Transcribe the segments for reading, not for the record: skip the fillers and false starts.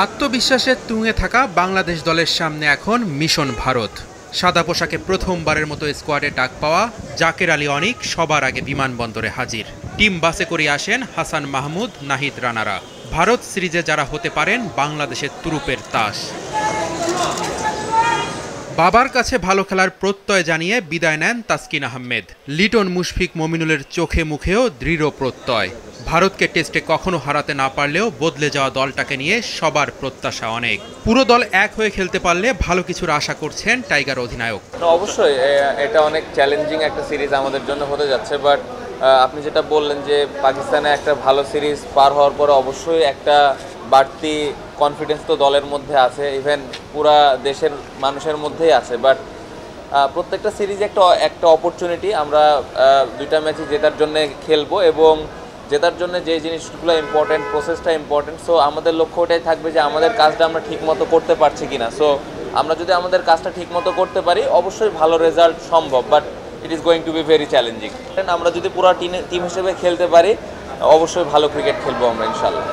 আত্মবিশ্বাসে তুঙ্গে থাকা বাংলাদেশ দলের সামনে এখন মিশন ভারত। সাদা পোশাকে প্রথমবারের মতো স্কোয়াডে ডাক পাওয়া জাকের আলী অনিক সবার আগে বিমানবন্দরে হাজির। টিম বাসে করে আসেন হাসান মাহমুদ, নাহিদ রানারা। ভারত সিরিজে যারা হতে পারেন বাংলাদেশের তুরুপের তাস। বাবার কাছে ভালো খেলার প্রত্যয় জানিয়ে বিদায় নেন তাসকিন আহমেদ। লিটন, মুশফিক, মমিনুলের চোখে মুখেও দৃঢ় প্রত্যয়। ভারতকে টেস্টে কখনো হারাতে না পারলেও বদলে যাওয়া দলটাকে নিয়ে সবার প্রত্যাশা অনেক। পুরো দল এক হয়ে খেলতে পারলে ভালো কিছুর আশা করছেন টাইগার অধিনায়ক। অবশ্যই এটা অনেক চ্যালেঞ্জিং একটা সিরিজ আমাদের জন্য হতে যাচ্ছে, বাট আপনি যেটা বললেন যে পাকিস্তানে একটা ভালো সিরিজ পার হওয়ার পরে অবশ্যই একটা বাড়তি কনফিডেন্স তো দলের মধ্যে আছে, ইভেন পুরা দেশের মানুষের মধ্যেই আছে। বাট প্রত্যেকটা সিরিজ একটা অপরচুনিটি। আমরা দুইটা ম্যাচই জেতার জন্য খেলবো এবং জেতার জন্য যে জিনিসগুলো ইম্পর্টেন্ট, প্রসেসটা ইম্পর্টেন্ট। সো আমাদের লক্ষ্য ওটাই থাকবে যে আমাদের কাজটা আমরা ঠিকমতো করতে পারছি কিনা। সো আমরা যদি আমাদের কাজটা ঠিকমতো করতে পারি অবশ্যই ভালো রেজাল্ট সম্ভব, but it is going to be very challenging. আমরা যদি পুরো টিম হিসেবে খেলতে পারি অবশ্যই ভালো ক্রিকেট খেলবো আমরা ইনশাল্লাহ।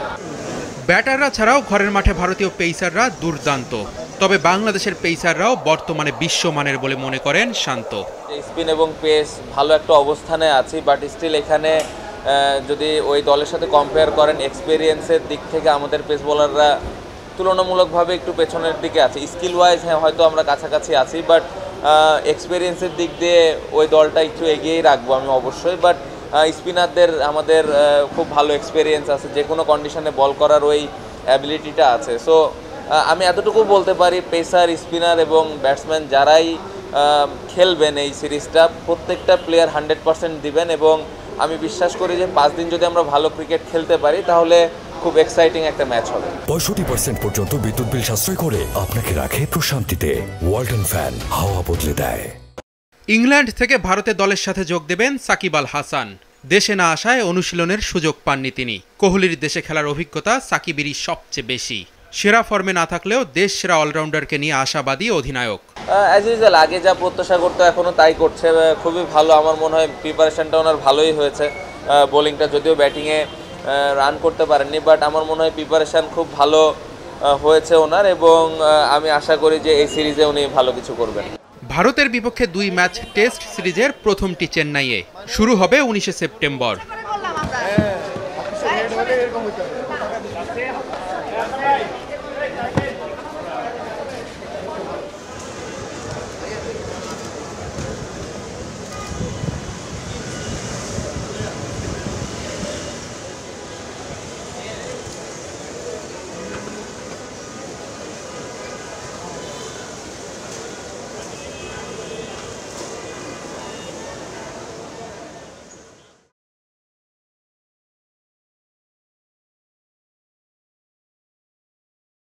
ব্যাটাররা ছাড়াও ঘরের মাঠে ভারতীয় পেসাররা দুর্দান্ত। তবে বাংলাদেশের পেসাররাও বর্তমানে বিশ্বমানের বলে মনে করেন শান্ত। স্পিন এবং পেস ভালো একটা অবস্থানে আছি, বাট স্টিল এখানে যদি ওই দলের সাথে কম্পেয়ার করেন এক্সপেরিয়েন্সের দিক থেকে আমাদের পেস বোলাররা তুলনামূলকভাবে একটু পেছনের দিকে আছে। স্কিল ওয়াইজ হয়তো আমরা কাছাকাছি আছি, বাট এক্সপেরিয়েন্সের দিক দিয়ে ওই দলটা একটু এগিয়েই রাখবো আমি অবশ্যই। বাট স্পিনারদের আমাদের খুব ভালো এক্সপেরিয়েন্স আছে, যে কোনো কন্ডিশনে বল করার ওই অ্যাবিলিটিটা আছে। সো আমি এতটুকু বলতে পারি পেসার, স্পিনার এবং ব্যাটসম্যান যারাই খেলবেন এই সিরিজটা প্রত্যেকটা প্লেয়ার 100% দিবেন এবং আমি বিশ্বাস করি যে 5 দিন যদি আমরা ভালো ক্রিকেট খেলতে পারি তাহলে খুব এক্সাইটিং একটা ম্যাচ হবে। 65% পর্যন্ত বিদ্যুৎ বিল সাশ্রয় করে আপনাকে রাখে প্রশান্তিতে। ওয়ালটন ফ্যান হাওয়া বদলে দেয়। ইংল্যান্ড থেকে ভারতের দলের সাথে যোগ দেবেন সাকিব আল হাসান। দেশে না আসায় অনুশীলনের সুযোগ পাননি তিনি। কোহলির দেশে খেলার অভিজ্ঞতা সাকিবেরই সবচেয়ে বেশি। সেরা ফর্মে না থাকলেও দেশ সেরা অলরাউন্ডারকে নিয়ে আশাবাদী অধিনায়ক। অ্যাজ ইউজুয়াল আগে যা প্রত্যাশা করতে এখনও তাই করছে, খুবই ভালো। আমার মনে হয় প্রিপারেশনটা ওনার ভালোই হয়েছে। বোলিংটা যদিও ব্যাটিংয়ে রান করতে পারেননি, বাট আমার মনে হয় প্রিপারেশান খুব ভালো হয়েছে ওনার এবং আমি আশা করি যে এই সিরিজে উনি ভালো কিছু করবেন। ভারতের বিপক্ষে 2 ম্যাচ টেস্ট সিরিজের প্রথমটি চেন্নাইয়ে শুরু হবে 19 সেপ্টেম্বর।